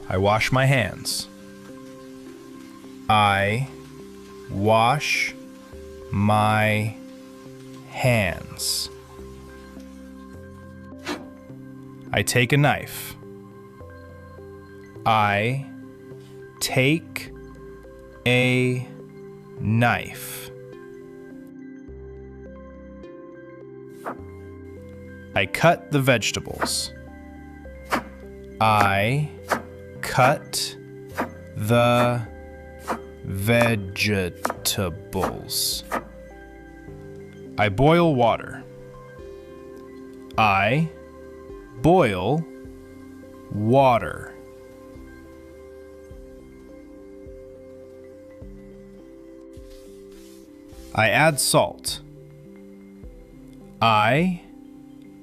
I wash my hands. I wash my hands. I take a knife. I take a knife. I cut the vegetables. I cut the vegetables. I boil water. I boil water. I add salt. I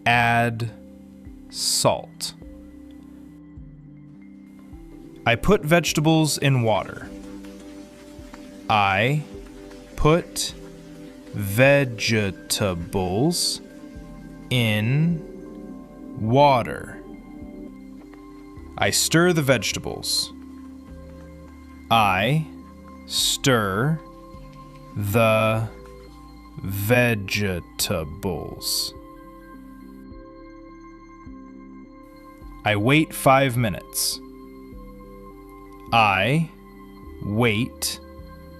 add salt. I put vegetables in water. I put vegetables in water. I stir the vegetables. I stir the vegetables. I wait 5 minutes. I wait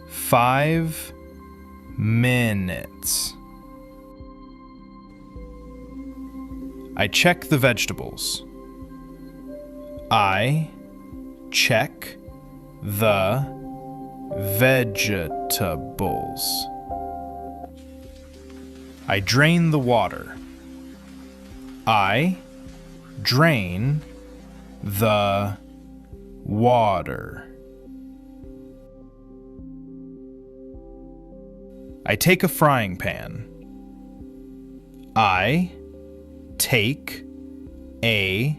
5 minutes. I check the vegetables. I check the vegetables. I drain the water. I drain the water. I take a frying pan. I take a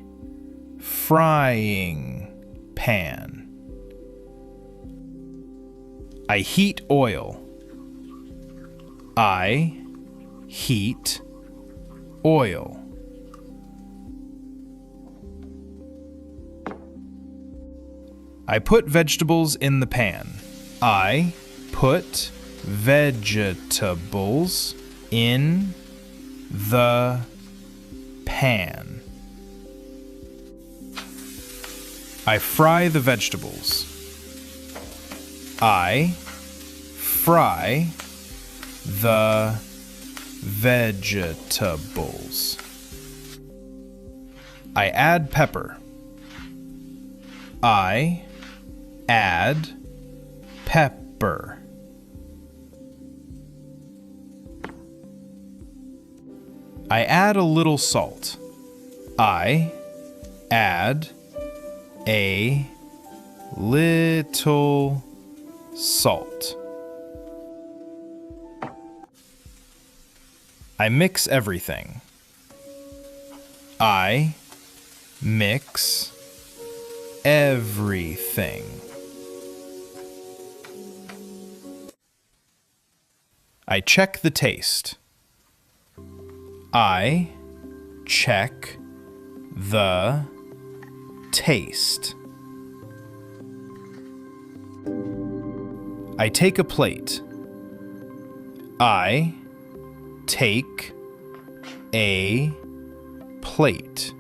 frying pan. I heat oil. I heat oil. I put vegetables in the pan. I put vegetables in the pan. I fry the vegetables. I fry the vegetables. I add pepper. I add pepper. I add a little salt. I add a little salt. I mix everything. I mix everything. I check the taste. I check the taste. I take a plate. I take a plate.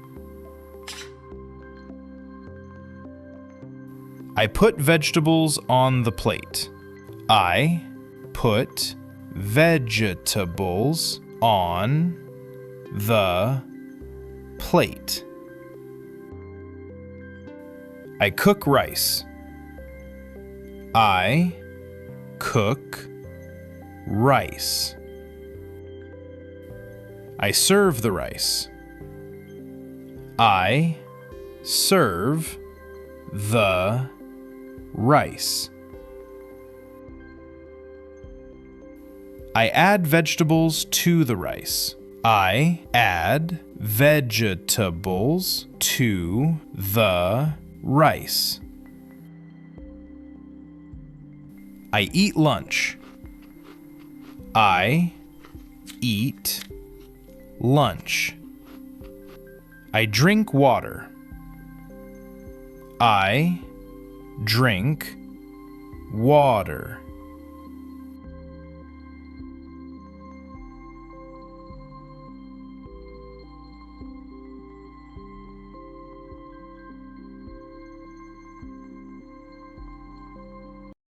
I put vegetables on the plate. I put vegetables on the plate. I cook rice. I cook rice. I serve the rice. I serve the rice. I add vegetables to the rice. I add vegetables to the rice. I eat lunch. I eat lunch. I drink water. I drink water.